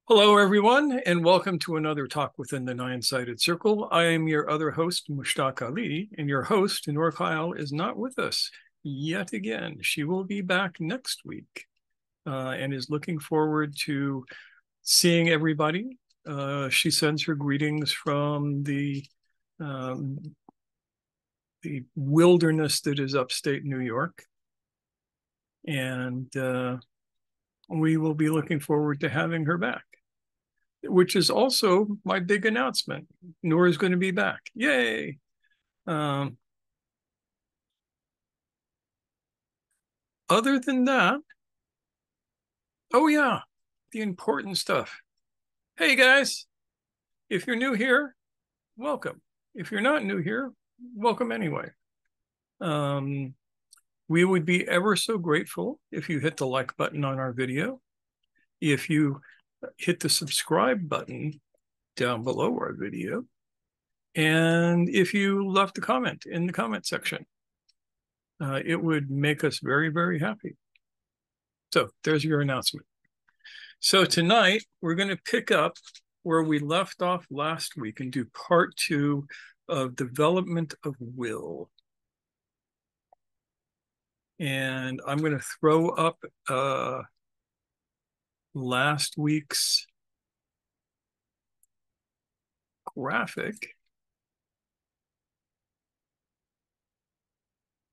Hello, everyone, and welcome to another Talk Within the Nine-Sided Circle. I am your other host, Mushtaq Ali, and your host, Noor, is not with us yet again. She will be back next week and is looking forward to seeing everybody. She sends her greetings from um, the wilderness that is upstate New York, and we will be looking forward to having her back, which is also my big announcement. Noor is going to be back. Yay. Other than that, oh yeah, the important stuff. Hey guys, if you're new here, welcome. If you're not new here, welcome anyway. We would be ever so grateful if you hit the like button on our video. If you hit the subscribe button down below our video. And if you left a comment in the comment section, it would make us very, very happy. So there's your announcement. So tonight, we're going to pick up where we left off last week and do part 2 of development of will. And I'm going to throw up last week's graphic.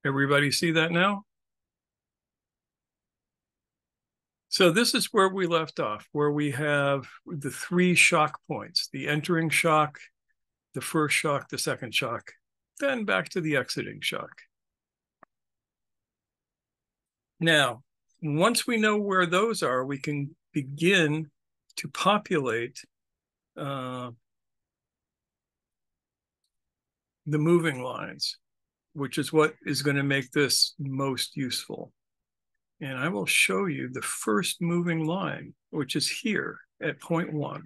Everybody see that now? So this is where we left off, where we have the 3 shock points: the entering shock, the first shock, the second shock, then back to the exiting shock. Now, once we know where those are, we can begin to populate the moving lines, which is what is going to make this most useful. And I will show you the first moving line, which is here at point 1.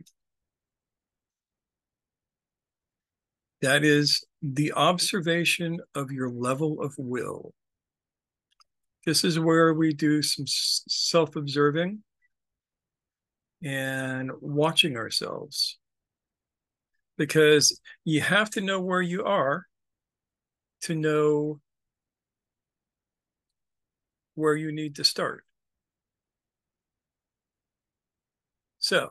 That is the observation of your level of will. This is where we do some self-observing and watching ourselves, because you have to know where you are to know where you need to start. So,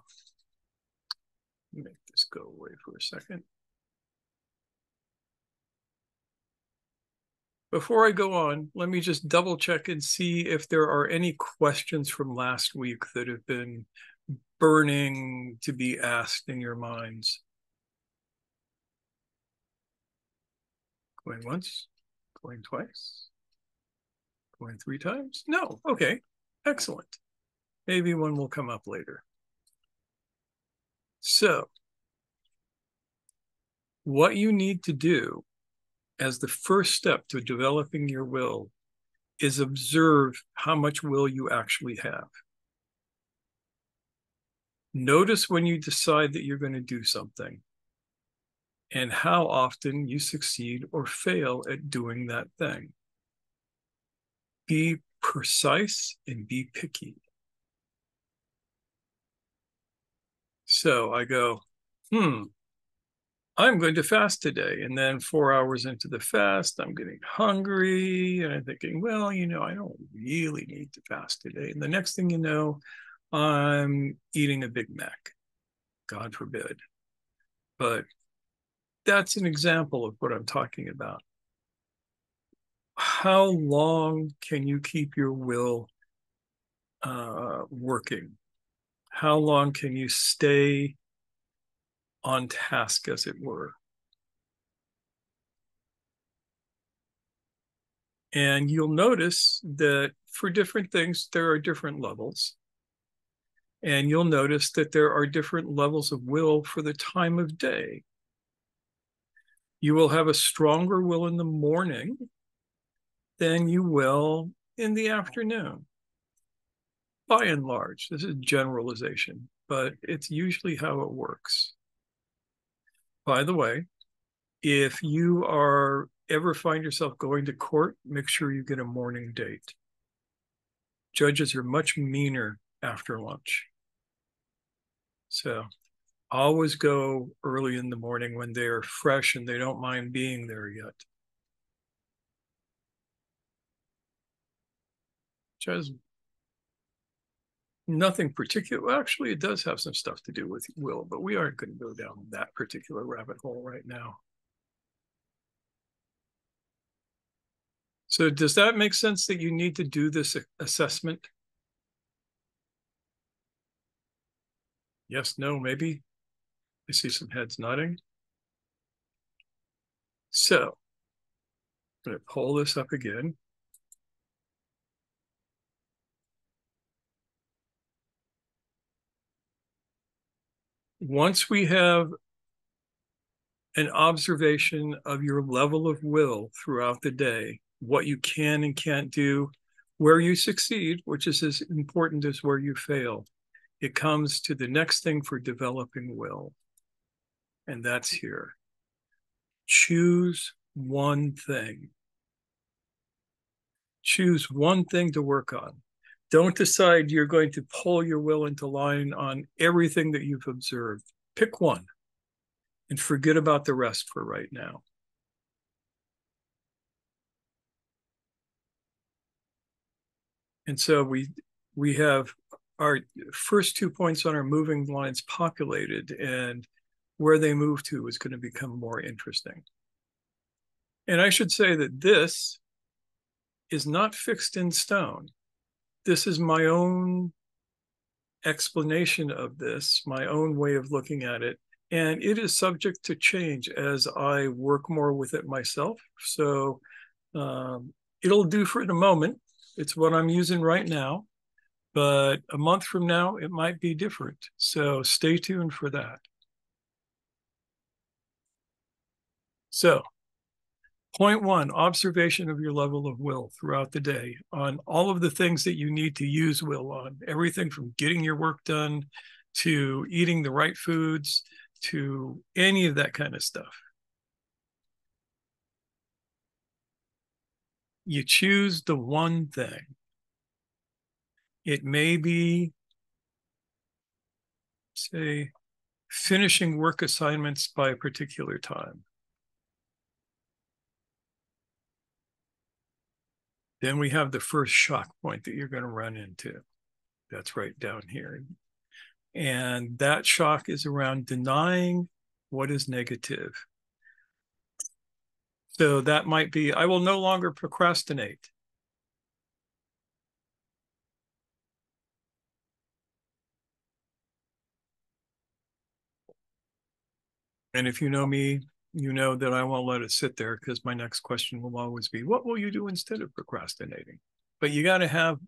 make this go away for a second. Before I go on, let me just double check and see if there are any questions from last week that have been burning to be asked in your minds. Going once, going twice, going 3 times? No, okay, excellent. Maybe one will come up later. So, what you need to do as the first step to developing your will is observe how much will you actually have. Notice when you decide that you're going to do something and how often you succeed or fail at doing that thing. Be precise and be picky. So I go, I'm going to fast today. And then 4 hours into the fast, I'm getting hungry. And I'm thinking, well, I don't really need to fast today. And the next thing you know, I'm eating a Big Mac. God forbid. But that's an example of what I'm talking about. How long can you keep your will working? How long can you stay on task, as it were? And you'll notice that for different things, there are different levels. And you'll notice that there are different levels of will for the time of day. You will have a stronger will in the morning than you will in the afternoon. By and large, this is generalization, but it's usually how it works. By the way, if you ever find yourself going to court, make sure you get a morning date. Judges are much meaner after lunch. So always go early in the morning when they're fresh and they don't mind being there yet. Which has nothing particular. Well, actually, it does have some stuff to do with will, but we aren't going to go down that particular rabbit hole right now. So does that make sense that you need to do this assessment? Yes, no, maybe. I see some heads nodding. So I'm going to pull this up again. Once we have an observation of your level of will throughout the day, what you can and can't do, where you succeed, which is as important as where you fail, it comes to the next thing for developing will. And that's here. Choose one thing. Choose one thing to work on. Don't decide you're going to pull your will into line on everything that you've observed. Pick one and forget about the rest for right now. And so we have our first 2 points on our moving lines populated, and where they move to is going to become more interesting. And I should say that this is not fixed in stone. This is my own explanation of this, my own way of looking at it. And it is subject to change as I work more with it myself. So it'll do for the moment. It's what I'm using right now. But a month from now, it might be different. So stay tuned for that. So point one, observation of your level of will throughout the day on all of the things that you need to use will on, everything from getting your work done to eating the right foods to any of that kind of stuff. You choose the one thing. It may be, say, finishing work assignments by a particular time. Then we have the first shock point that you're going to run into. That's right down here. And that shock is around denying what is negative. So that might be, I will no longer procrastinate. And if you know me, you know that I won't let it sit there because my next question will always be, what will you do instead of procrastinating? But you got to have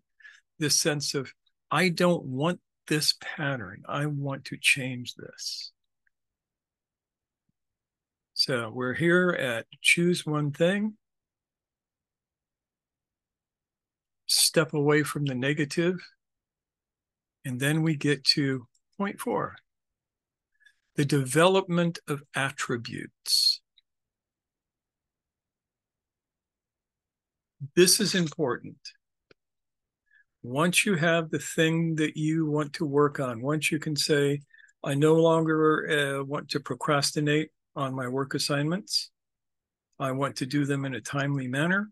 this sense of, I don't want this pattern. I want to change this. So we're here at choose one thing, step away from the negative, and then we get to point four, the development of attributes. This is important. Once you have the thing that you want to work on, once you can say, I no longer want to procrastinate on my work assignments, I want to do them in a timely manner.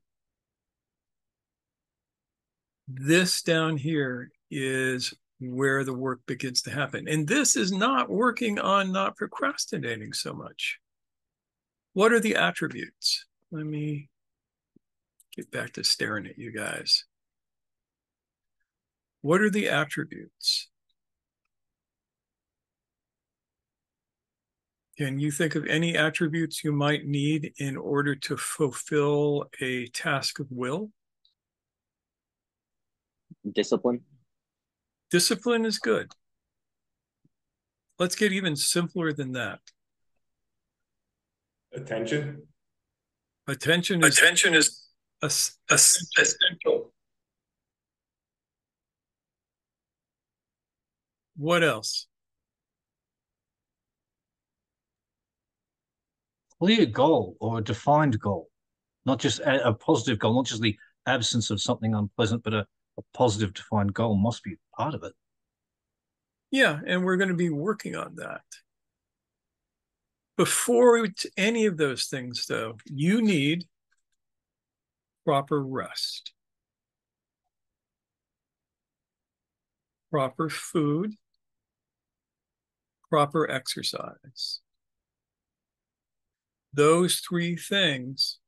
This down here is where the work begins to happen. And this is not working on not procrastinating so much. What are the attributes? Let me get back to staring at you guys. What are the attributes? Can you think of any attributes you might need in order to fulfill a task of will? Discipline. Discipline is good. Let's get even simpler than that. Attention. Attention is essential. What else? Clear goal or a defined goal, not just a positive goal, not just the absence of something unpleasant, but a positive defined goal must be part of it. Yeah, and we're going to be working on that. Before any of those things, though, you need proper rest, proper food, proper exercise. Those three things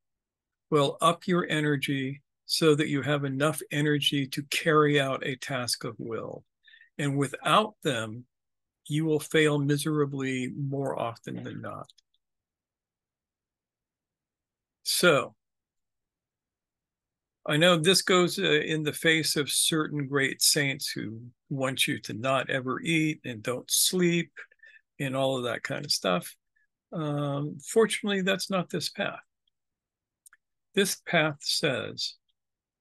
will up your energy so that you have enough energy to carry out a task of will. And without them, you will fail miserably more often than not. So I know this goes in the face of certain great saints who want you to not ever eat and don't sleep and all of that kind of stuff. Fortunately, that's not this path. This path says,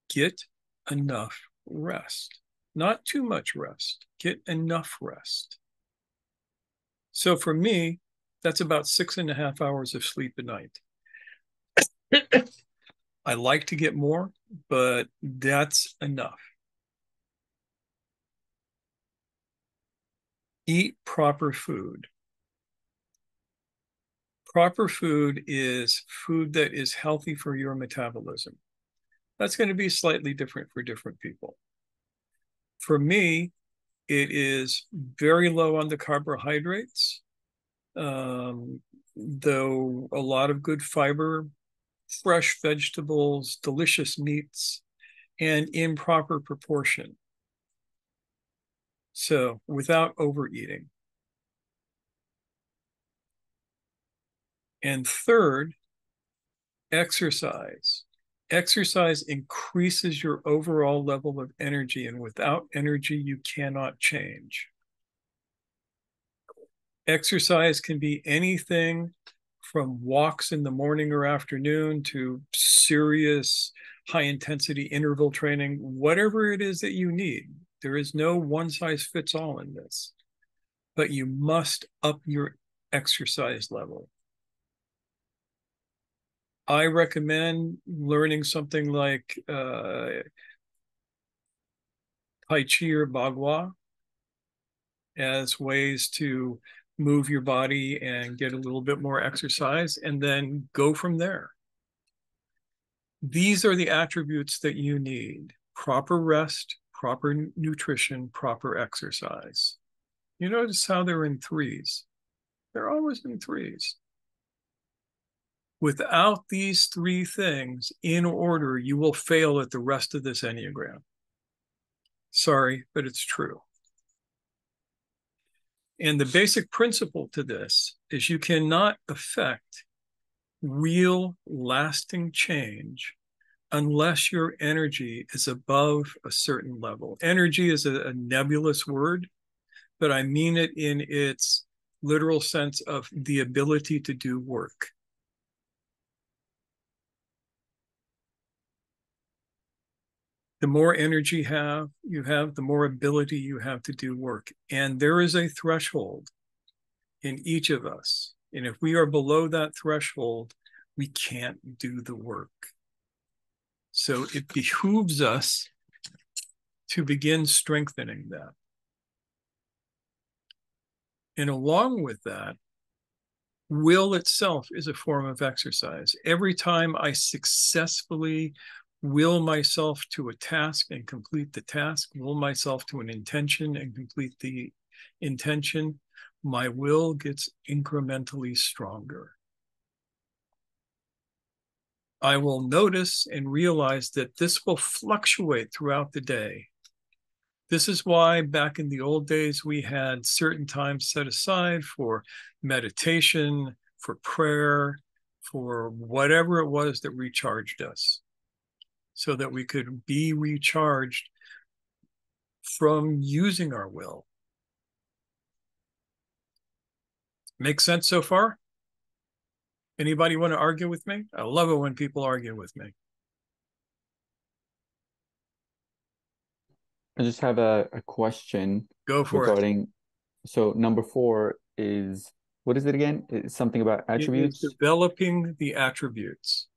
get enough rest, not too much rest, get enough rest. So for me, that's about 6.5 hours of sleep a night. I like to get more, but that's enough. Eat proper food. Proper food is food that is healthy for your metabolism. That's going to be slightly different for different people. For me, it is very low on the carbohydrates, though a lot of good fiber, fresh vegetables, delicious meats, and in proper proportion. So without overeating. And third, exercise. Exercise increases your overall level of energy, and without energy, you cannot change. Exercise can be anything from walks in the morning or afternoon to serious high intensity interval training, whatever it is that you need. There is no one size fits all in this, but you must up your exercise level. I recommend learning something like Tai Chi or Bagua as ways to move your body and get a little bit more exercise, and then go from there. These are the attributes that you need: proper rest, proper nutrition, proper exercise. You notice how they're in threes. They're always in threes. Without these three things in order, you will fail at the rest of this Enneagram. Sorry, but it's true. And the basic principle to this is you cannot affect real lasting change unless your energy is above a certain level. Energy is a nebulous word, but I mean it in its literal sense of the ability to do work. The more energy you have, the more ability you have to do work. And there is a threshold in each of us. And if we are below that threshold, we can't do the work. So it behooves us to begin strengthening that. And along with that, will itself is a form of exercise. Every time I successfully will myself to a task and complete the task, will myself to an intention and complete the intention, my will gets incrementally stronger. I will notice and realize that this will fluctuate throughout the day. This is why back in the old days, we had certain times set aside for meditation, for prayer, for whatever it was that recharged us, so that we could be recharged from using our will. Make sense so far? Anybody want to argue with me? I love it when people argue with me. I just have a question Go for regarding, so number 4 is, what is it again? It's something about it. It is attributes. developing the attributes.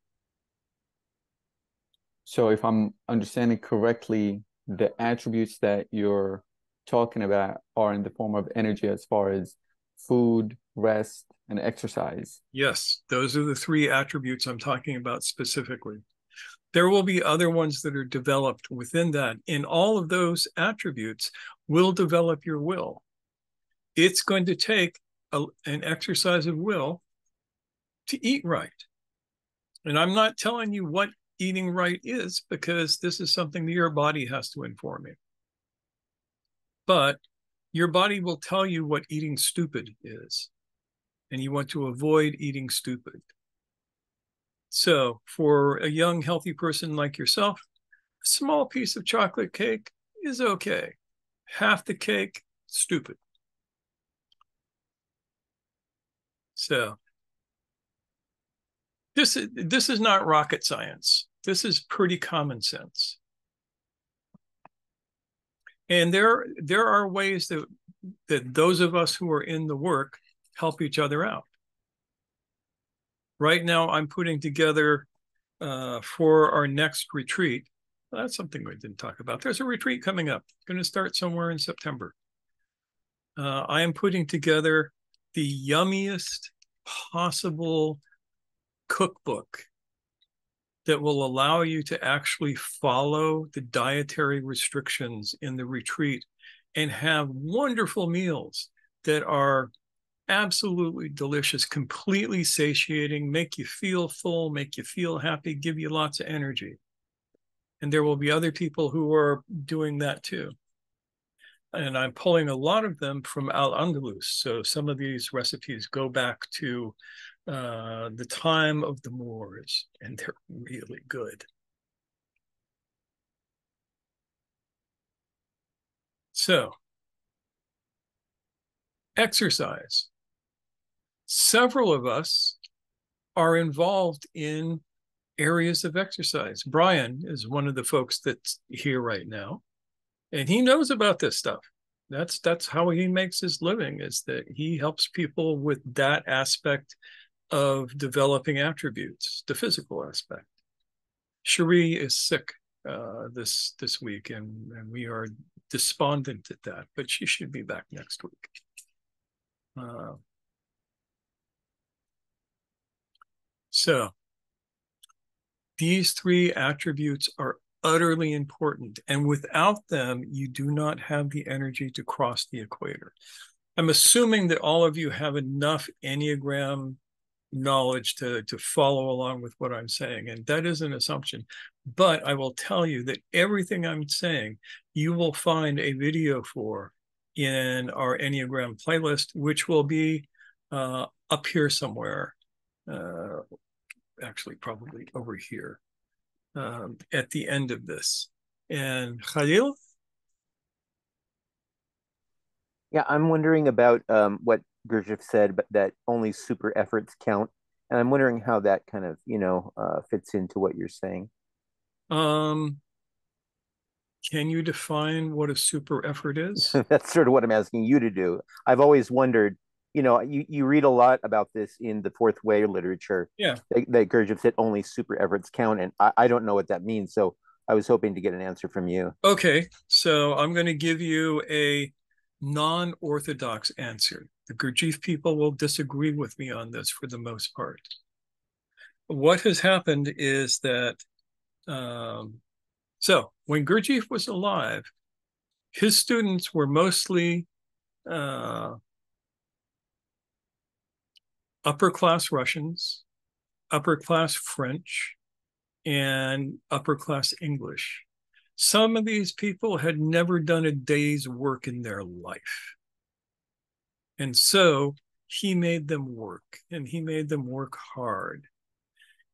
So if I'm understanding correctly, the attributes that you're talking about are in the form of energy as far as food, rest, and exercise. Yes, those are the three attributes I'm talking about specifically. There will be other ones that are developed within that. And all of those attributes will develop your will. It's going to take an exercise of will to eat right. And I'm not telling you what eating right is, because this is something that your body has to inform you. But your body will tell you what eating stupid is, and you want to avoid eating stupid. So for a young, healthy person like yourself, a small piece of chocolate cake is okay. Half the cake, stupid. So this is not rocket science. This is pretty common sense. And there are ways that those of us who are in the work help each other out. Right now, I'm putting together for our next retreat. That's something we didn't talk about. There's a retreat coming up. Going to start somewhere in September. I am putting together the yummiest possible cookbook that will allow you to actually follow the dietary restrictions in the retreat and have wonderful meals that are absolutely delicious, completely satiating, make you feel full, make you feel happy, give you lots of energy. And there will be other people who are doing that too. And I'm pulling a lot of them from Al-Andalus. So some of these recipes go back to the time of the Moors, and they're really good. So, exercise. Several of us are involved in areas of exercise. Brian is one of the folks that's here right now, and he knows about this stuff. That's how he makes his living, is that he helps people with that aspect of developing attributes, the physical aspect. Cherie is sick this week, and we are despondent at that, but she should be back next week. So these three attributes are utterly important, and without them, you do not have the energy to cross the equator. I'm assuming that all of you have enough Enneagram knowledge to follow along with what I'm saying, and that is an assumption. But I will tell you that everything I'm saying, you will find a video for in our Enneagram playlist, which will be up here somewhere, actually probably over here at the end of this. And Khalil? Yeah, I'm wondering about what Gurdjieff said, but that only super efforts count. And I'm wondering how that kind of, fits into what you're saying. Can you define what a super effort is? That's sort of what I'm asking you to do. I've always wondered, you read a lot about this in the fourth way literature. Yeah. That Gurdjieff said only super efforts count. And I don't know what that means. So I was hoping to get an answer from you. Okay, so I'm going to give you a non-orthodox answer. The Gurdjieff people will disagree with me on this for the most part. What has happened is that, so when Gurdjieff was alive, his students were mostly upper-class Russians, upper-class French, and upper-class English. Some of these people had never done a day's work in their life. And so he made them work, and he made them work hard.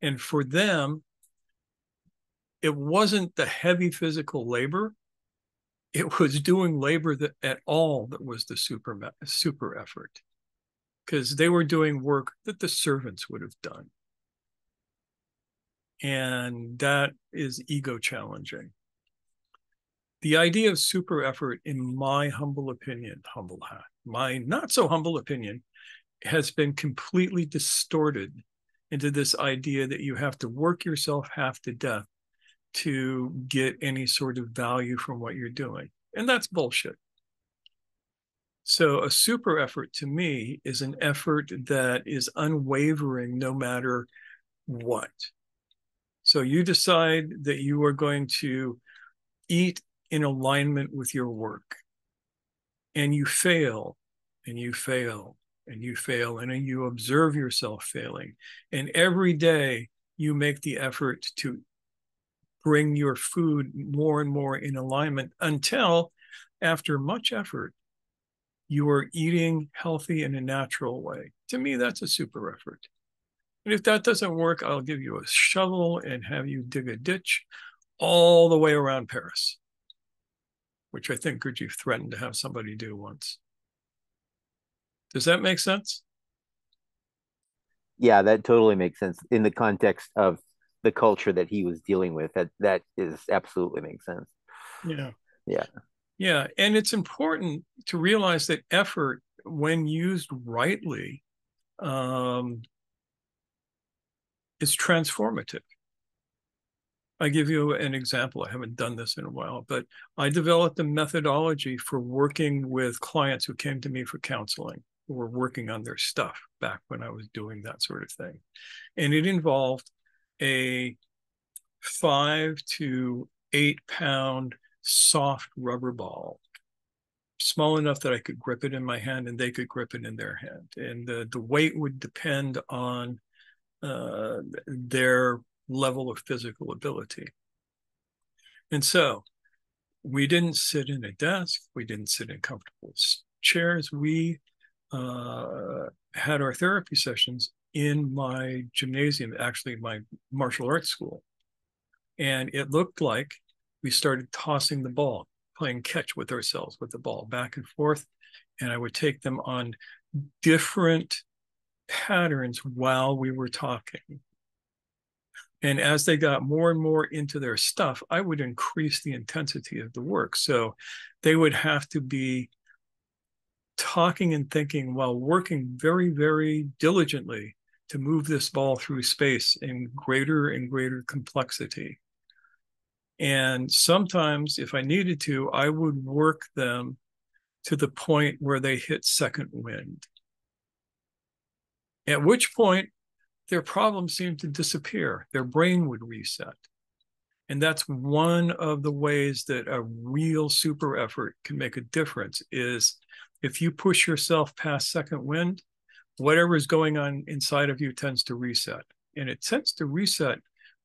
And for them, it wasn't the heavy physical labor. It was doing labor at all that was the super effort, because they were doing work that the servants would have done. And that is ego challenging. The idea of super effort, in my humble opinion, my not so humble opinion, has been completely distorted into this idea that you have to work yourself half to death to get any sort of value from what you're doing. And that's bullshit. So a super effort to me is an effort that is unwavering no matter what. So you decide that you are going to eat in alignment with your work, and you fail, and you fail, and you fail, and you observe yourself failing. And every day you make the effort to bring your food more and more in alignment until, after much effort, you are eating healthy in a natural way. To me, that's a super effort. And if that doesn't work, I'll give you a shovel and have you dig a ditch all the way around Paris, which I think Gurdjieff threatened to have somebody do once. Does that make sense? Yeah, that totally makes sense in the context of the culture that he was dealing with. That is absolutely makes sense. Yeah. Yeah. Yeah. And it's important to realize that effort, when used rightly, is transformative. I give you an example. I haven't done this in a while, but I developed a methodology for working with clients who came to me for counseling, who were working on their stuff back when I was doing that sort of thing. And it involved a 5 to 8 pound soft rubber ball, small enough that I could grip it in my hand and they could grip it in their hand. And the weight would depend on their level of physical ability. And so we didn't sit in a desk. We didn't sit in comfortable chairs. We had our therapy sessions in my gymnasium, actually my martial arts school. And it looked like we started tossing the ball, playing catch with ourselves with the ball back and forth. And I would take them on different patterns while we were talking. And as they got more and more into their stuff, I would increase the intensity of the work. So they would have to be talking and thinking while working very, very diligently to move this ball through space in greater and greater complexity. And sometimes, if I needed to, I would work them to the point where they hit second wind, at which point their problems seemed to disappear. Their brain would reset. And that's one of the ways that a real super effort can make a difference is if you push yourself past second wind, whatever is going on inside of you tends to reset. And it tends to reset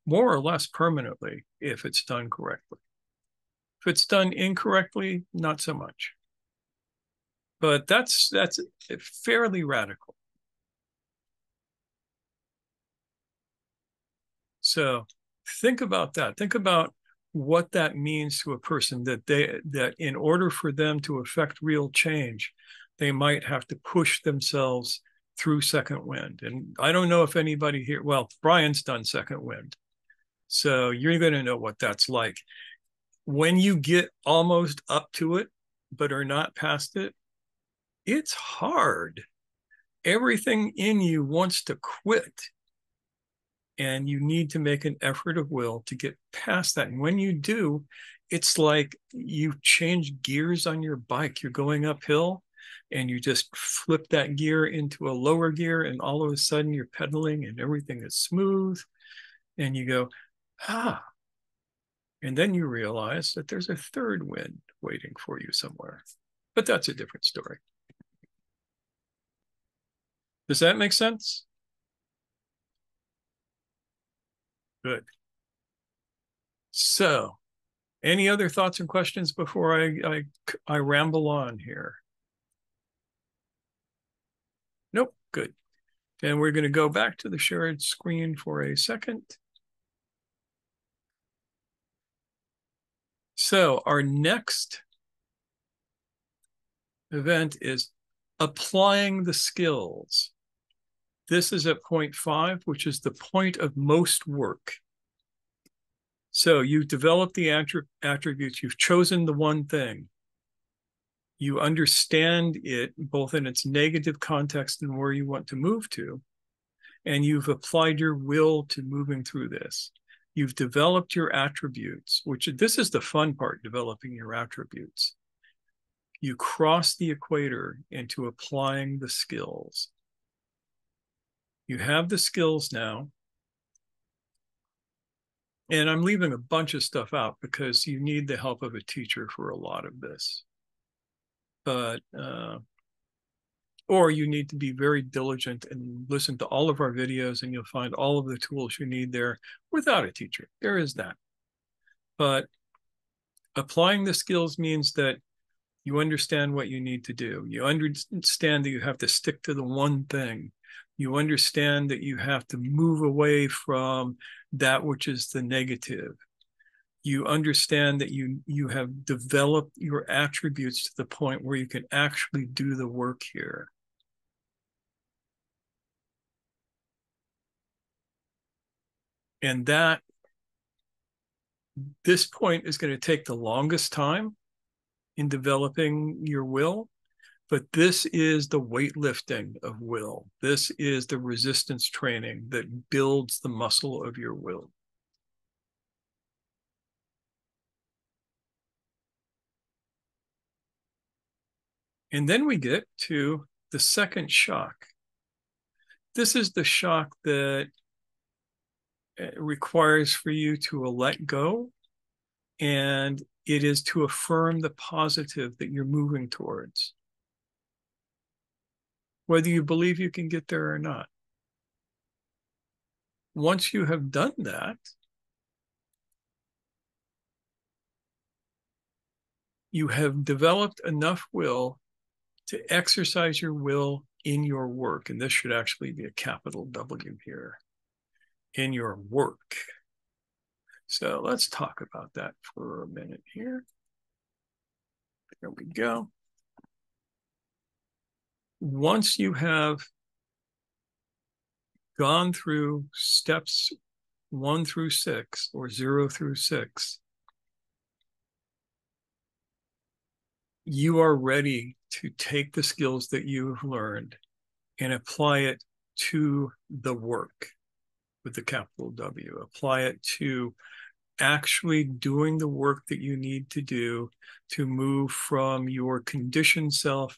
more or less permanently if it's done correctly. If it's done incorrectly, not so much. But that's fairly radical. So think about that. Think about what that means to a person that in order for them to affect real change, they might have to push themselves through second wind. And I don't know if anybody here, well, Brian's done second wind. So you're going to know what that's like. When you get almost up to it, but are not past it, it's hard. Everything in you wants to quit. And you need to make an effort of will to get past that. And when you do, it's like you change gears on your bike. You're going uphill and you just flip that gear into a lower gear, and all of a sudden you're pedaling and everything is smooth. And you go, ah. And then you realize that there's a third wind waiting for you somewhere. But that's a different story. Does that make sense? Good. So, any other thoughts and questions before I ramble on here? Nope. Good. And we're going to go back to the shared screen for a second. So, our next event is applying the skills. This is at point 5, which is the point of most work. So you've developed the attributes, you've chosen the one thing. You understand it both in its negative context and where you want to move to, and you've applied your will to moving through this. You've developed your attributes, which this is the fun part, developing your attributes. You cross the equator into applying the skills. You have the skills now. And I'm leaving a bunch of stuff out because you need the help of a teacher for a lot of this. But, or you need to be very diligent and listen to all of our videos, and you'll find all of the tools you need there without a teacher. There is that. But applying the skills means that you understand what you need to do. You understand that you have to stick to the one thing. You understand that you have to move away from that which is the negative. You understand that you have developed your attributes to the point where you can actually do the work here. And that, this point is going to take the longest time in developing your will, but this is the weightlifting of will. This is the resistance training that builds the muscle of your will. And then we get to the second shock. This is the shock that requires for you to let go, and it is to affirm the positive that you're moving towards, whether you believe you can get there or not. Once you have done that, you have developed enough will to exercise your will in your work. And this should actually be a capital W here, in your work. So let's talk about that for a minute here. There we go. Once you have gone through steps 1 through 6 or 0 through 6, you are ready to take the skills that you've learned and apply it to the work with the capital W. Apply it to actually doing the work that you need to do to move from your conditioned self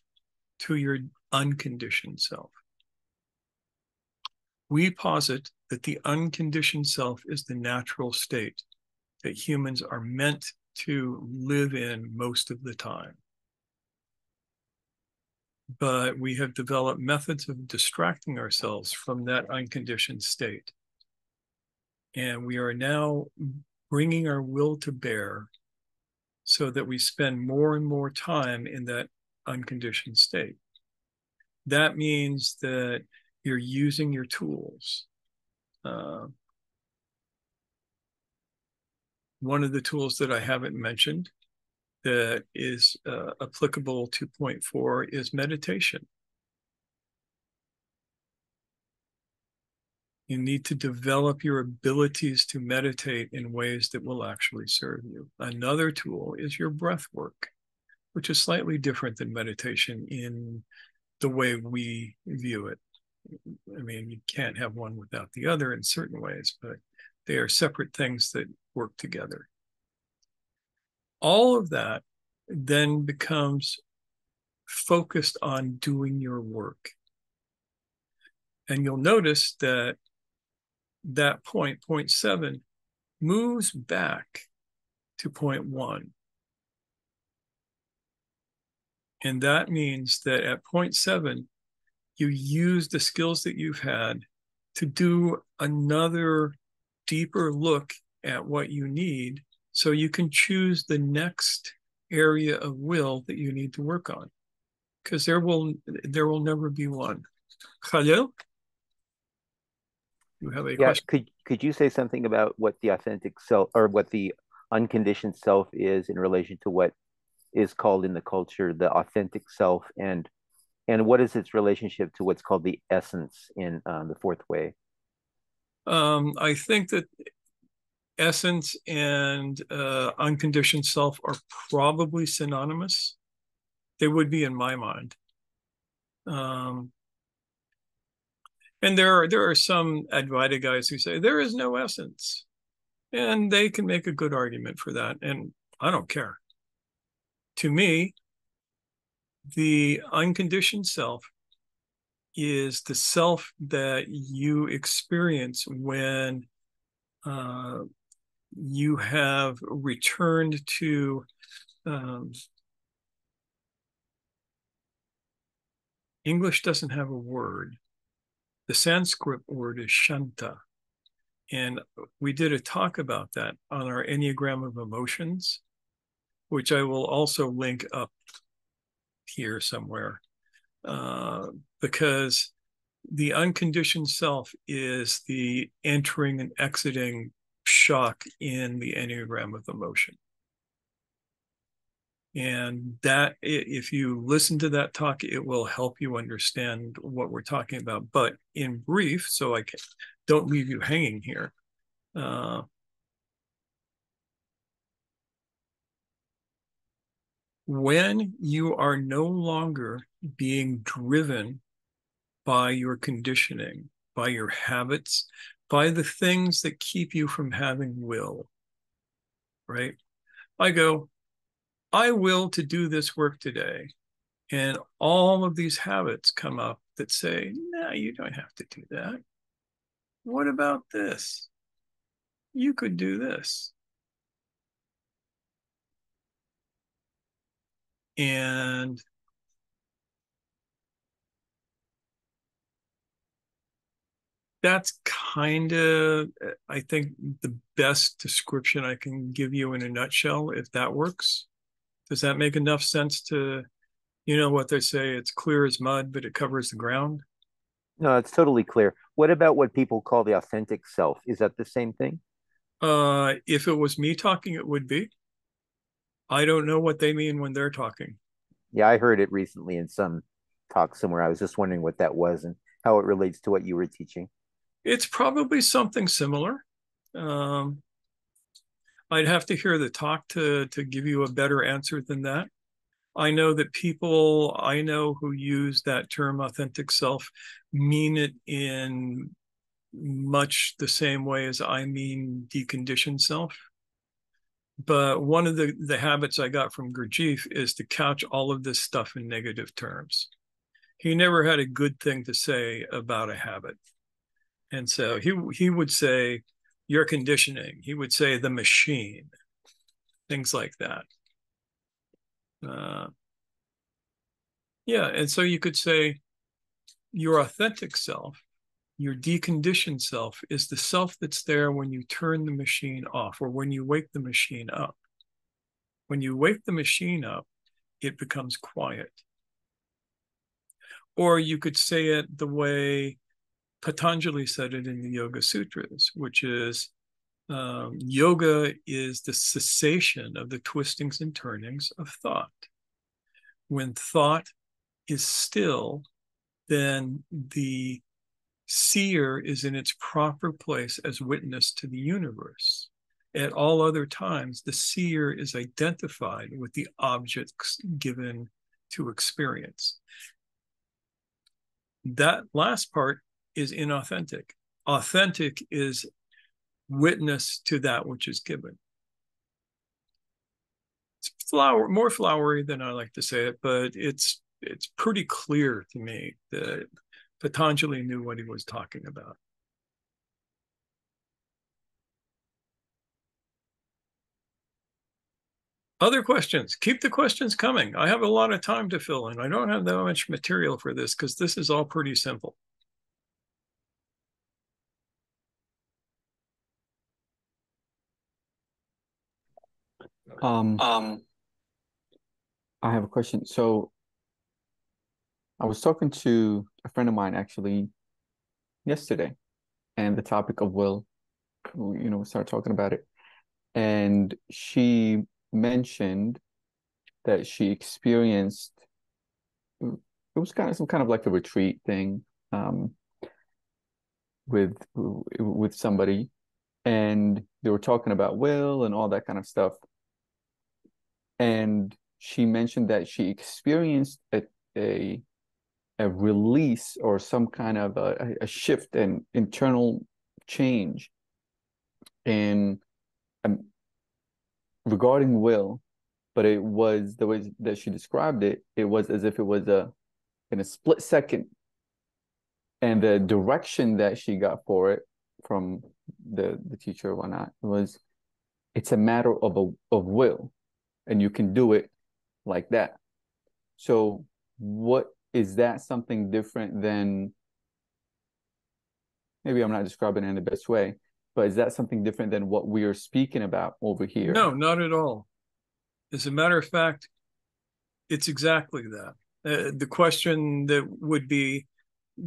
to your unconditioned self. We posit that the unconditioned self is the natural state that humans are meant to live in most of the time. But we have developed methods of distracting ourselves from that unconditioned state. And we are now bringing our will to bear so that we spend more and more time in that unconditioned state. That means that you're using your tools. One of the tools that I haven't mentioned that is applicable to point 4 is meditation. You need to develop your abilities to meditate in ways that will actually serve you. Another tool is your breath work, which is slightly different than meditation in the way we view it. I mean, you can't have one without the other in certain ways, but they are separate things that work together. All of that then becomes focused on doing your work. And you'll notice that that point 7, moves back to point 1. And that means that at point 7, you use the skills that you've had to do another deeper look at what you need so you can choose the next area of will that you need to work on. Because there will never be one. Khalil? You have a question? Could you say something about what the authentic self or what the unconditioned self is in relation to what is called in the culture the authentic self, and what is its relationship to what's called the essence in the fourth way? I think that essence and unconditioned self are probably synonymous. They would be in my mind. And there are some Advaita guys who say there is no essence, and they can make a good argument for that, and I don't care. To me, The unconditioned self is the self that you experience when you have returned to English doesn't have a word. The Sanskrit word is Shanta. And we did a talk about that on our Enneagram of Emotions, which I will also link up here somewhere, because the unconditioned self is the entering and exiting shock in the Enneagram of Emotion. And that, if you listen to that talk, it will help you understand what we're talking about. But in brief, so I don't leave you hanging here. When you are no longer being driven by your conditioning, by your habits, by the things that keep you from having will, right? I go, I will to do this work today. And all of these habits come up that say, no, you don't have to do that. What about this? You could do this. And that's kind of, I think, the best description I can give you in a nutshell, if that works. Does that make enough sense to, you know what they say, it's clear as mud, but it covers the ground? No, it's totally clear. What about what people call the authentic self? Is that the same thing? If it was me talking, it would be. I don't know what they mean when they're talking. Yeah, I heard it recently in some talk somewhere. I was just wondering what that was and how it relates to what you were teaching. It's probably something similar. I'd have to hear the talk to give you a better answer than that. I know that people I know who use that term authentic self mean it in much the same way as I mean deconditioned self. But one of the habits I got from Gurdjieff is to couch all of this stuff in negative terms. He never had a good thing to say about a habit. And so he would say, your conditioning. He would say the machine, things like that. Yeah, and so you could say your authentic self, your deconditioned self, is the self that's there when you turn the machine off or when you wake the machine up. When you wake the machine up, it becomes quiet. Or you could say it the way Patanjali said it in the Yoga Sutras, which is yoga is the cessation of the twistings and turnings of thought. When thought is still, then the seer is in its proper place as witness to the universe. At all other times, the seer is identified with the objects given to experience. That last part is inauthentic. Authentic is witness to that which is given. It's more flowery than I like to say it, but it's pretty clear to me that Patanjali knew what he was talking about. Other questions? Keep the questions coming. I have a lot of time to fill in. I don't have that much material for this because this is all pretty simple. I have a question. So I was talking to a friend of mine actually yesterday, and the topic of will, we started talking about it. And she mentioned that she experienced, it was kind of some kind of like a retreat thing, with somebody, and they were talking about will and all that kind of stuff. And she mentioned that she experienced a release or some kind of a shift and internal change in regarding will, but it was the way that she described it. It was as if it was in a split second, and the direction that she got for it from the teacher or whatnot was, it's a matter of will, and you can do it like that. So what is that something different than, maybe I'm not describing it in the best way, but is that something different than what we are speaking about over here? No, not at all. As a matter of fact, it's exactly that. The question that would be,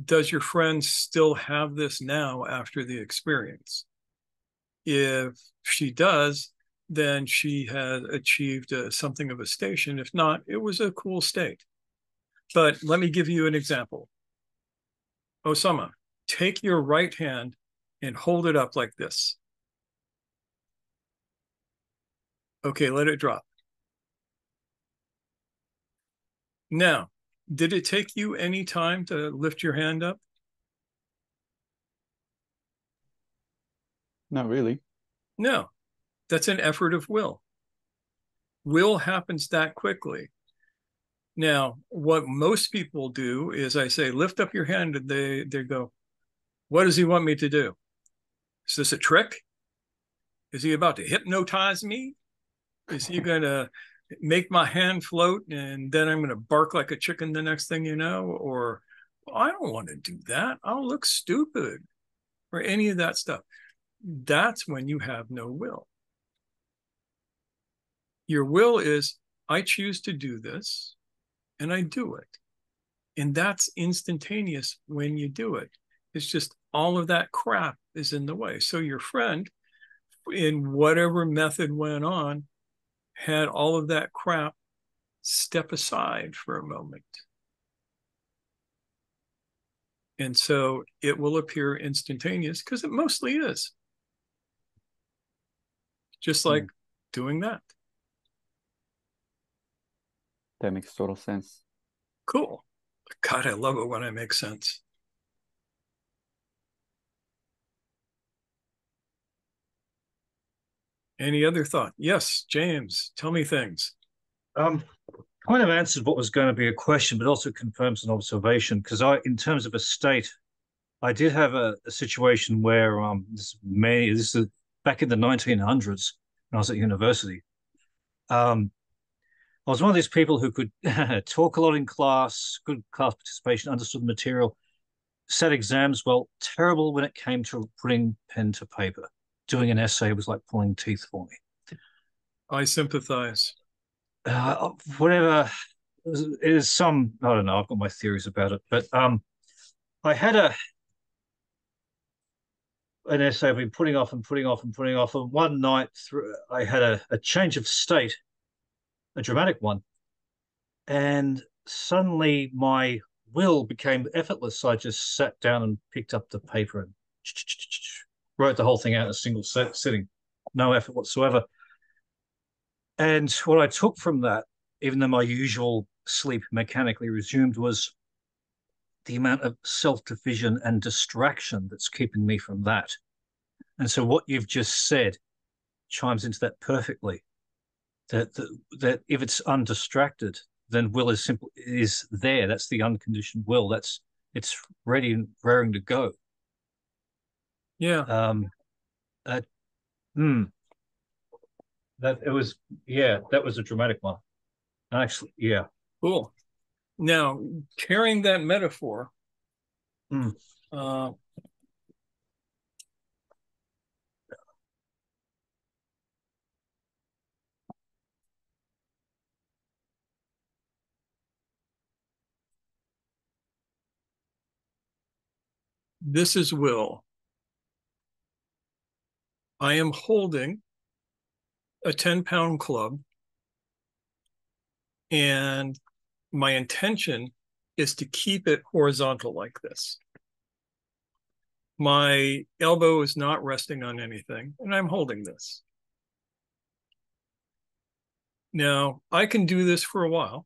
does your friend still have this now after the experience? If she does, then she has achieved something of a station. If not, it was a cool state. But let me give you an example. Osama, take your right hand and hold it up like this. Okay, let it drop. Now, did it take you any time to lift your hand up? Not really. No, that's an effort of will. Will happens that quickly. Now, what most people do is I say, lift up your hand, and they go, what does he want me to do? Is this a trick? Is he about to hypnotize me? Is he going to make my hand float and then I'm going to bark like a chicken the next thing you know? Or I don't want to do that. I'll look stupid, or any of that stuff. That's when you have no will. Your will is, I choose to do this, and I do it. And that's instantaneous when you do it. It's just all of that crap is in the way. So your friend, in whatever method went on, had all of that crap step aside for a moment. And so it will appear instantaneous, because it mostly is. Just like doing that. That makes total sense. Cool. God, I love it when it makes sense. Any other thought? Yes, James, tell me things. Kind of answered what was going to be a question, but also confirms an observation. Because in terms of a state, I did have a situation where this is back in the 1900s when I was at university. I was one of these people who could talk a lot in class, good class participation, understood the material, sat exams well, terrible when it came to putting pen to paper. Doing an essay was like pulling teeth for me. I sympathize. Whatever, it is some, I don't know, I've got my theories about it, but I had an essay I've been putting off and putting off and putting off, and one night I had a change of state, a dramatic one, and suddenly my will became effortless. I just sat down and picked up the paper and wrote the whole thing out in a single sitting, no effort whatsoever. And what I took from that, even though my usual sleep mechanically resumed, was the amount of self-division and distraction that's keeping me from that. And so what you've just said chimes into that perfectly. That if it's undistracted, then will is there. That's the unconditioned will. It's ready and raring to go. Yeah. That was a dramatic one. Actually, yeah. Cool. Now, carrying that metaphor, this is will. I am holding a 10-pound club, and my intention is to keep it horizontal like this. My elbow is not resting on anything, and I'm holding this. Now, I can do this for a while,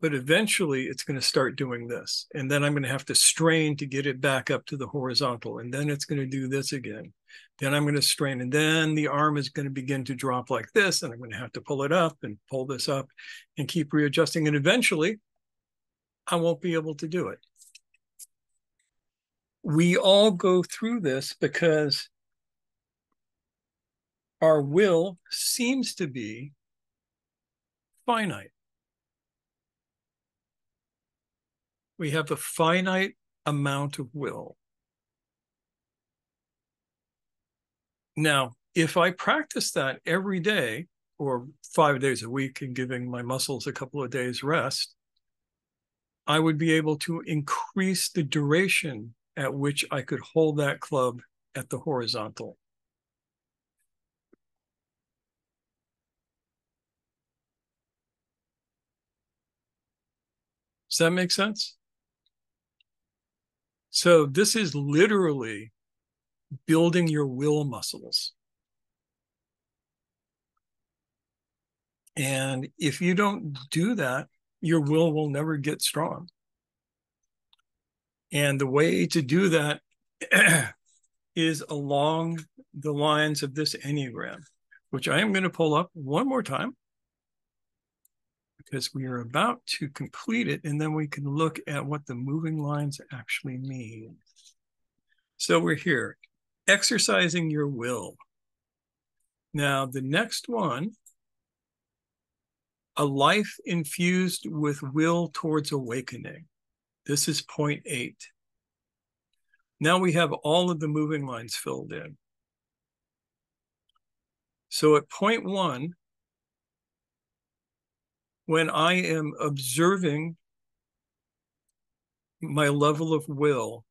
but eventually it's going to start doing this. And then I'm going to have to strain to get it back up to the horizontal. And then it's going to do this again. Then I'm going to strain. And then the arm is going to begin to drop like this. And I'm going to have to pull it up and pull this up and keep readjusting. And eventually I won't be able to do it. We all go through this because our will seems to be finite. We have a finite amount of will. Now, if I practice that every day or 5 days a week and giving my muscles a couple of days rest, I would be able to increase the duration at which I could hold that club at the horizontal. Does that make sense? So this is literally building your will muscles. And if you don't do that, your will never get strong. And the way to do that is along the lines of this Enneagram, which I am going to pull up one more time because we are about to complete it, and then we can look at what the moving lines actually mean. So we're here, exercising your will. Now, the next one, a life infused with will towards awakening. This is point 8. Now we have all of the moving lines filled in. So at point 1, when I am observing my level of will,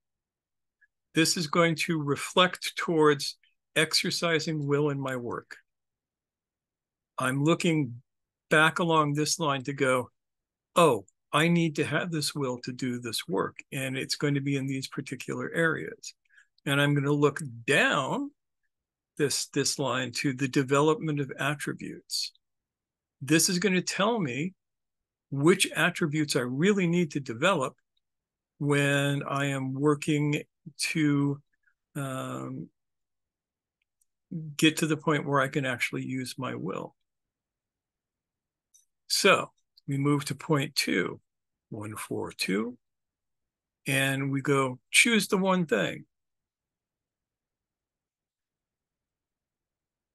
this is going to reflect towards exercising will in my work. I'm looking back along this line to go, oh, I need to have this will to do this work, and it's going to be in these particular areas. And I'm going to look down this line to the development of attributes. This is going to tell me which attributes I really need to develop when I am working to get to the point where I can actually use my will. So we move to point 2, 1, 4, 2, and we go choose the one thing.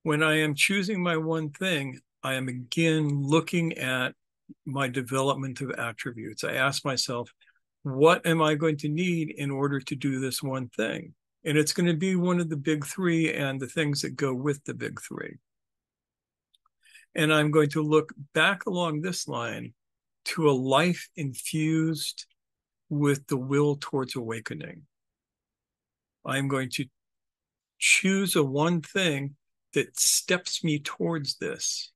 When I am choosing my one thing, I am again looking at my development of attributes. I ask myself, what am I going to need in order to do this one thing? And it's going to be one of the big 3 and the things that go with the big 3. And I'm going to look back along this line to a life infused with the will towards awakening. I'm going to choose a one thing that steps me towards this.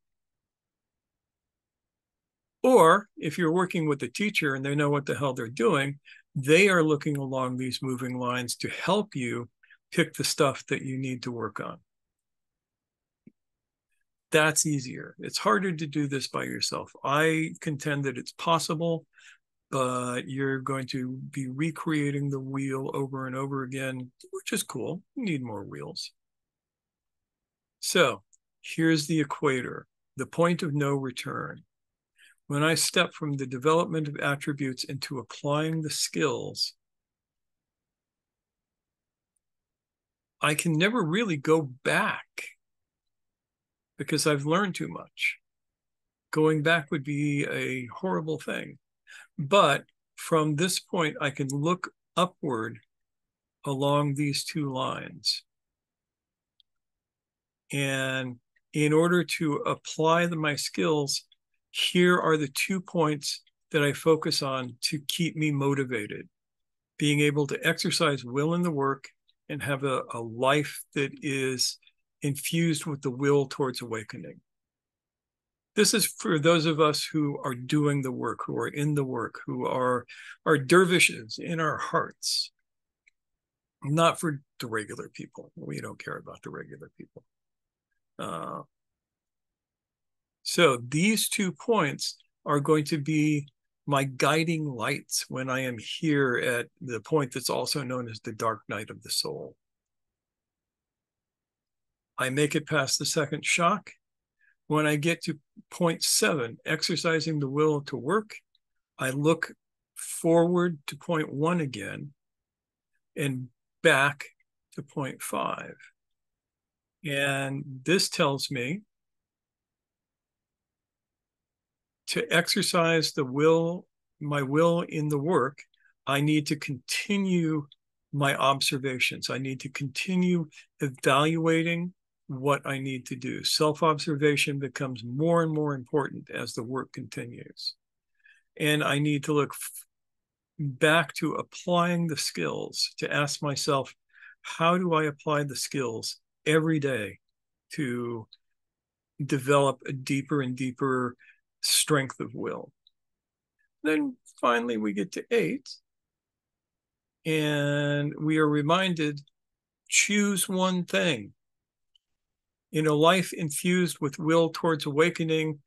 Or if you're working with a teacher and they know what the hell they're doing, they are looking along these moving lines to help you pick the stuff that you need to work on. That's easier. It's harder to do this by yourself. I contend that it's possible, but you're going to be recreating the wheel over and over again, which is cool. You need more wheels. So here's the equator, the point of no return. When I step from the development of attributes into applying the skills, I can never really go back because I've learned too much. Going back would be a horrible thing. But from this point, I can look upward along these 2 lines. And in order to apply my skills, here are the 2 points that I focus on to keep me motivated. Being able to exercise will in the work and have a life that is infused with the will towards awakening. This is for those of us who are doing the work, who are in the work, who are dervishes in our hearts. Not for the regular people. We don't care about the regular people. So these 2 points are going to be my guiding lights when I am here at the point that's also known as the dark night of the soul. I make it past the second shock. When I get to point 7, exercising the will to work, I look forward to point 1 again and back to point 5. And this tells me to exercise the will, my will in the work, I need to continue my observations. I need to continue evaluating what I need to do. Self-observation becomes more and more important as the work continues. And I need to look back to applying the skills, to ask myself, how do I apply the skills every day to develop a deeper and deeper strength of will? Then finally we get to 8, and we are reminded, choose one thing. In a life infused with will towards awakening,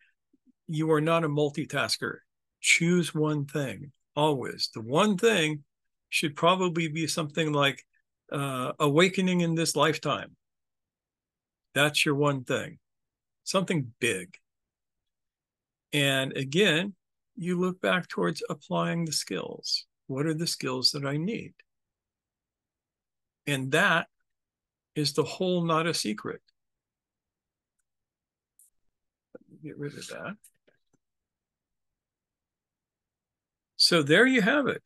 you are not a multitasker. Choose one thing, always. The one thing should probably be something like awakening in this lifetime. That's your one thing, something big. And again, you look back towards applying the skills. What are the skills that I need? And that is the whole, not a secret. Let me get rid of that. So there you have it.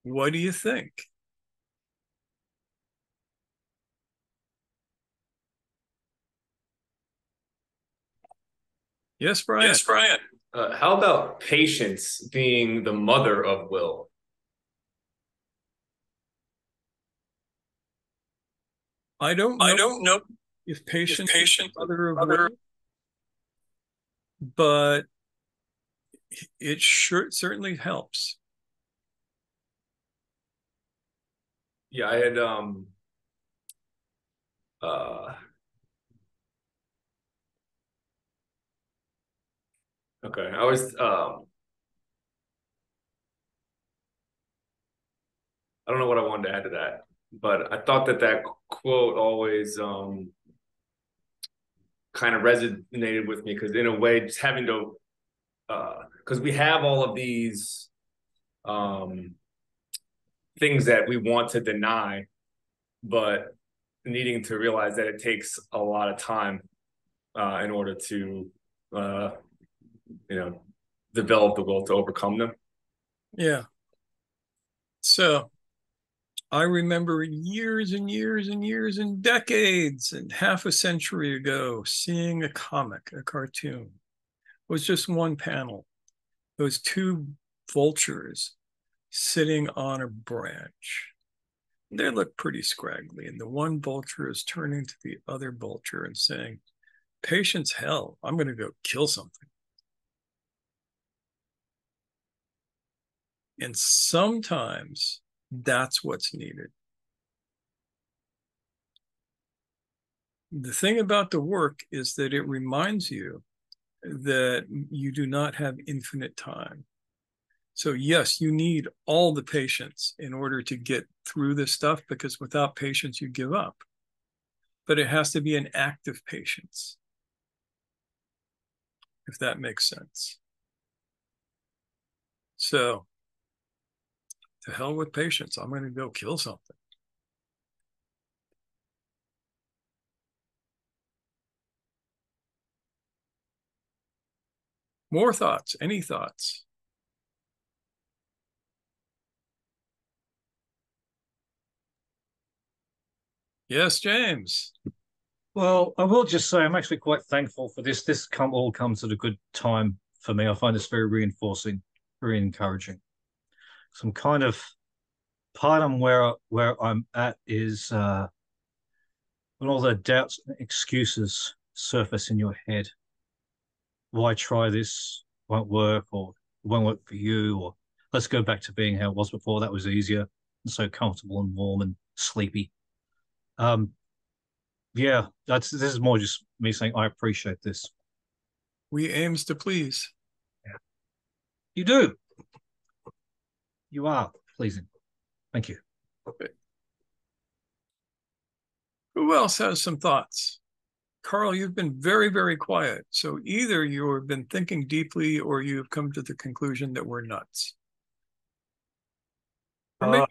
What do you think? Yes, Brian. Yes, Brian. How about patience being the mother of will? I don't know if patience is the mother of will, but it certainly helps. Yeah, I had okay. I was I don't know what I wanted to add to that, but I thought that quote always kind of resonated with me, because in a way, just having to because we have all of these things that we want to deny, but needing to realize that it takes a lot of time in order to develop the will to overcome them. Yeah. So I remember years and years and years and decades and half a century ago, seeing a comic, a cartoon. It was just one panel. It was 2 vultures sitting on a branch. They look pretty scraggly, and the one vulture is turning to the other vulture and saying, "Patience, hell, I'm going to go kill something." And sometimes that's what's needed. The thing about the work is that it reminds you that you do not have infinite time. So yes, you need all the patience in order to get through this stuff, because without patience, you give up. But it has to be an active patience, if that makes sense. So, to hell with patience. I'm going to go kill something. More thoughts? Any thoughts? Yes, James. Well, I will just say I'm actually quite thankful for this. This all comes at a good time for me. I find this very reinforcing, very encouraging. So I'm kind of part of where I'm at is when all the doubts and excuses surface in your head. Why try this? Won't work, or it won't work for you, or let's go back to being how it was before. That was easier and so comfortable and warm and sleepy. Yeah, this is more just me saying I appreciate this. We aims to please. Yeah. You do. You are pleasing. Thank you. Okay. Who else has some thoughts? Carl, you've been very, very quiet. So either you've been thinking deeply or you've come to the conclusion that we're nuts. Or maybe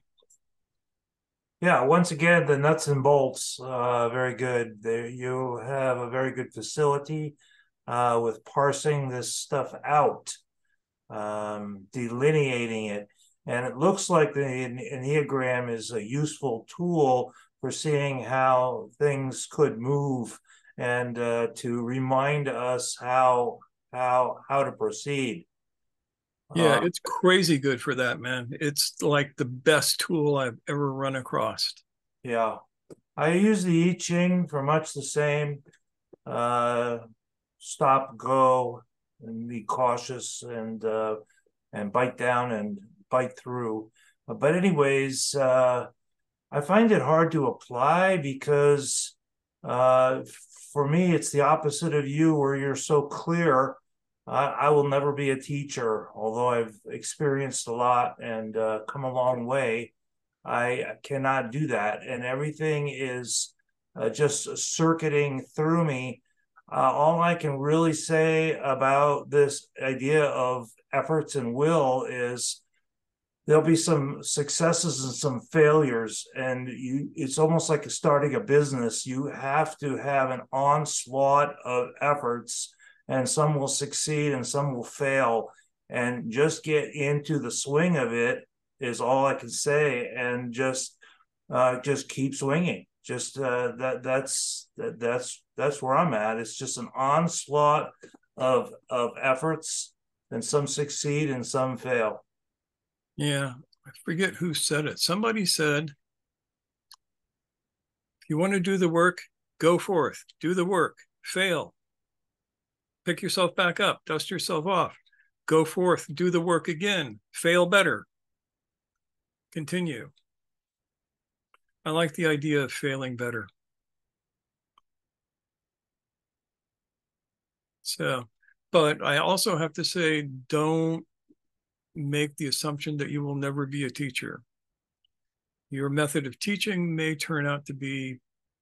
Yeah, once again, the nuts and bolts, very good. There, you have a very good facility with parsing this stuff out, delineating it. And it looks like the Enneagram is a useful tool for seeing how things could move and to remind us how to proceed. yeah, it's crazy good for that, man. It's like the best tool I've ever run across. Yeah. I use the I Ching for much the same. Stop, go, and be cautious and bite down and bite through. But anyways, I find it hard to apply because for me, it's the opposite of you, where you're so clear. I will never be a teacher, although I've experienced a lot and come a long way. I cannot do that. And everything is just circuiting through me. All I can really say about this idea of efforts and will is there'll be some successes and some failures, and it's almost like starting a business. You have to have an onslaught of efforts, and some will succeed and some will fail, and just get into the swing of it is all I can say, and just keep swinging. Just that's where I'm at. It's just an onslaught of efforts, and some succeed and some fail. Yeah, I forget who said it. Somebody said, if you want to do the work, go forth, do the work, fail, pick yourself back up, dust yourself off, go forth, do the work again, fail better, continue. I like the idea of failing better. So, but I also have to say, don't make the assumption that you will never be a teacher. Your method of teaching may turn out to be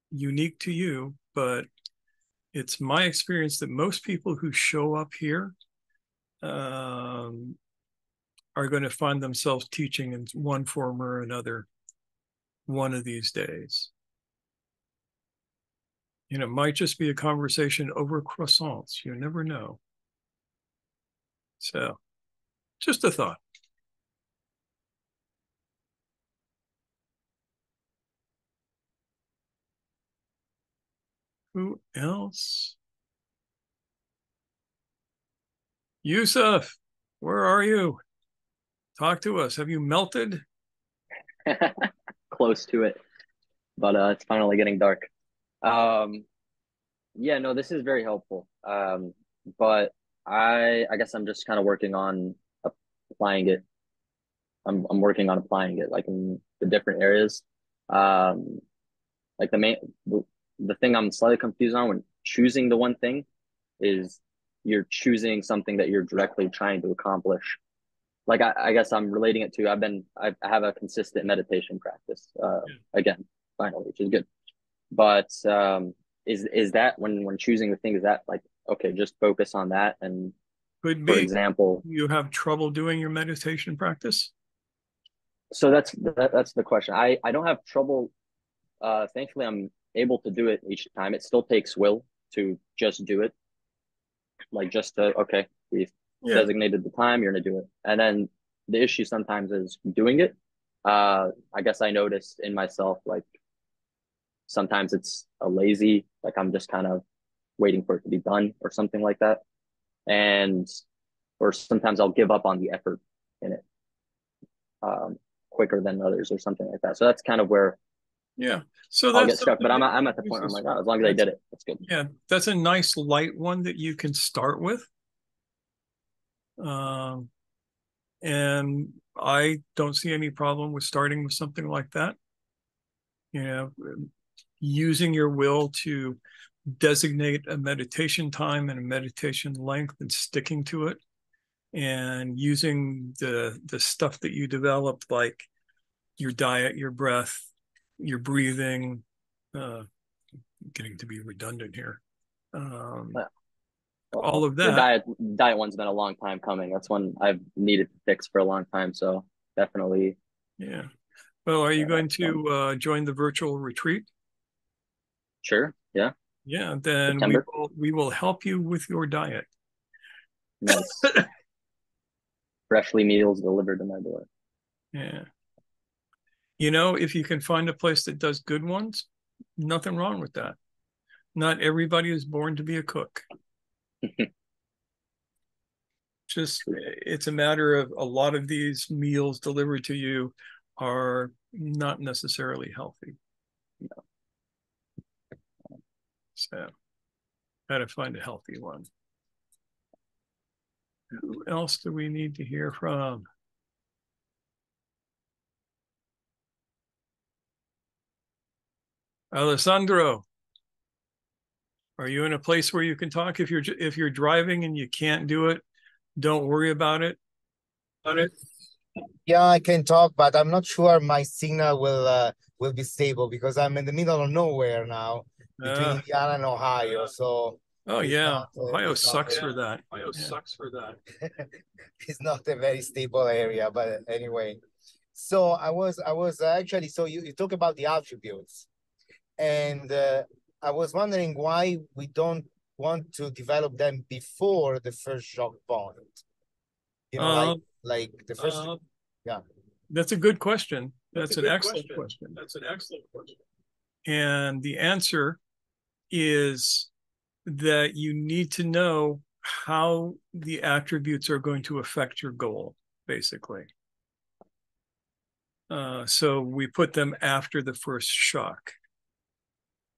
unique to you, but it's my experience that most people who show up here are going to find themselves teaching in one form or another one of these days. You know, it might just be a conversation over croissants. You never know. So, just a thought. Who else? Yusuf, where are you? Talk to us. Have you melted? Close to it, but it's finally getting dark. Yeah, no, this is very helpful. But I guess I'm just kind of working on applying it. I'm working on applying it like in the different areas. Like the thing I'm slightly confused on when choosing the one thing is you're choosing something that you're directly trying to accomplish. Like I guess I'm relating it to I have a consistent meditation practice again, finally, which is good. But is that when choosing the thing, is that like, okay, just focus on that? And Could for be. example, You have trouble doing your meditation practice? so that's the question. I don't have trouble. Thankfully, I'm able to do it each time. It still takes will to just do it. Like just to, okay, we've designated the time, you're gonna do it. And then the issue sometimes is doing it. I guess I noticed in myself, like sometimes it's a lazy, like I'm just kind of waiting for it to be done or something like that. And or sometimes I'll give up on the effort in it quicker than others or something like that. So that's kind of where so I'll get stuck. But I'm at the point where I'm like, oh, as long as I did it, that's good. Yeah, that's a nice light one that you can start with. And I don't see any problem with starting with something like that. You know, using your will to designate a meditation time and a meditation length and sticking to it and using the stuff that you developed, like your diet, your breath, your breathing, getting to be redundant here. All of that. The diet one's been a long time coming. That's one I've needed to fix for a long time. So definitely. Yeah. Well, are you going to join the virtual retreat? Sure. Yeah. Yeah. Then we will help you with your diet. Nice. Freshly meals delivered to my door. Yeah. You know, if you can find a place that does good ones, nothing wrong with that. Not everybody is born to be a cook. Just, it's a matter of a lot of these meals delivered to you are not necessarily healthy. No. So, got to find a healthy one. Who else do we need to hear from? Alessandro, are you in a place where you can talk? If you're driving and you can't do it, don't worry about it. Yeah, I can talk, but I'm not sure my signal will be stable because I'm in the middle of nowhere now between Indiana and Ohio. So oh yeah, Ohio sucks for that. Ohio sucks for that. It's not a very stable area, but anyway. So I was actually, so you talk about the attributes, and I was wondering why we don't want to develop them before the first shock point. You know, like the first. Yeah, that's a good question. That's an excellent question. And the answer is that you need to know how the attributes are going to affect your goal, basically. So we put them after the first shock.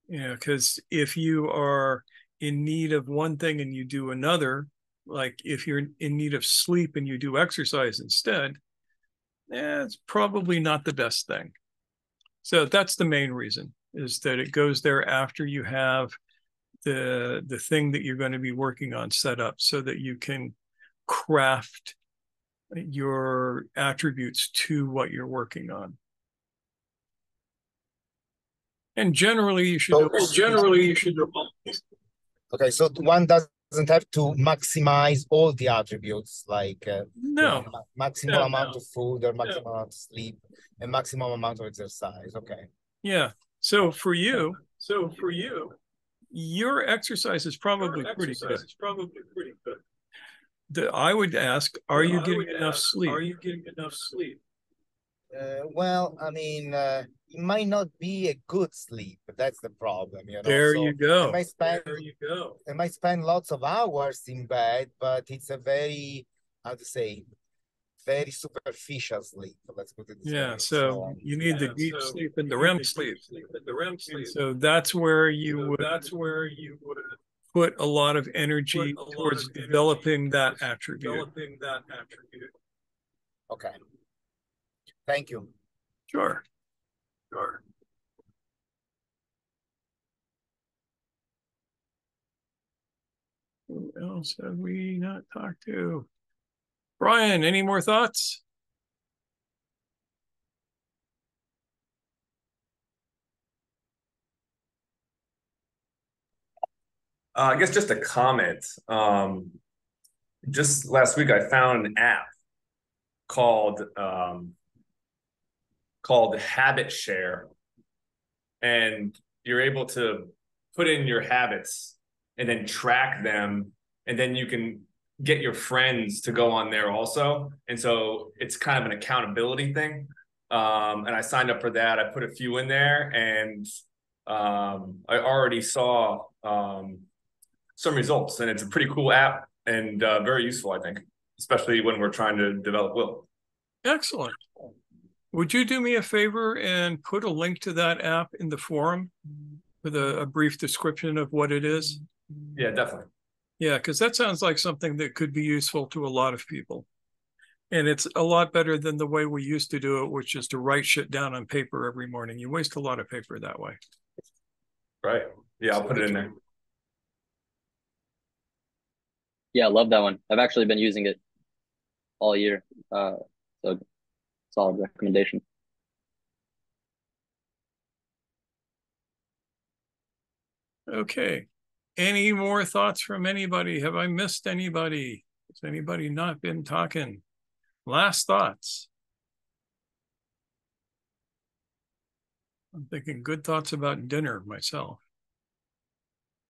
Yeah, because if you are in need of one thing and you do another, like if you're in need of sleep and you do exercise instead, it's probably not the best thing. So that's the main reason, is that it goes there after you have the thing that you're going to be working on set up so that you can craft your attributes to what you're working on. And generally you should Okay, so one doesn't have to maximize all the attributes, like no, maximum amount of food or maximum amount of sleep and maximum amount of exercise. Okay. Yeah. So for you, your exercise is probably pretty good. I would ask, are you getting enough sleep? Well, I mean, it might not be a good sleep, but that's the problem, you know. There so you go. I might spend lots of hours in bed, but it's a very, how to say, very superficial sleep. Let's put it this way. So you need the deep sleep and the REM sleep. So that's where you would put a lot of energy towards developing that attribute. Okay. Thank you. Sure. Who else have we not talked to? Brian, any more thoughts? I guess just a comment. Just last week, I found an app called Habit Share, and you're able to put in your habits and then track them, and then you can get your friends to go on there also. And so it's kind of an accountability thing. And I signed up for that. I put a few in there, and I already saw some results, and it's a pretty cool app and very useful, I think, especially when we're trying to develop will. Excellent. Would you do me a favor and put a link to that app in the forum with a brief description of what it is? Yeah, definitely. Yeah, because that sounds like something that could be useful to a lot of people. And it's a lot better than the way we used to do it, which is to write shit down on paper every morning. You waste a lot of paper that way. Right. Yeah, I'll put it in there. Yeah, I love that one. I've actually been using it all year. So solid recommendation. Okay. Any more thoughts from anybody? Have I missed anybody? Has anybody not been talking? Last thoughts. I'm thinking good thoughts about dinner myself.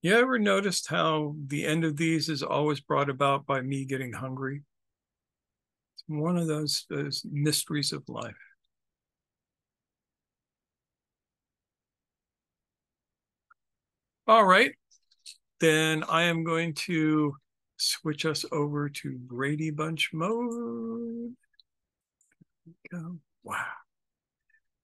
You ever noticed how the end of these is always brought about by me getting hungry? It's one of those mysteries of life. All right, then I am going to switch us over to Brady Bunch mode. Go. Wow.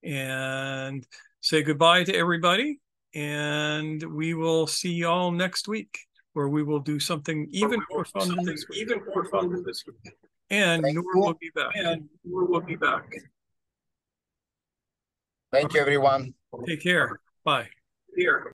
And say goodbye to everybody. And we will see y'all next week, where we will do something even more fun than this week. And Noor will be back. Thank you, everyone. Take care. Bye. Here.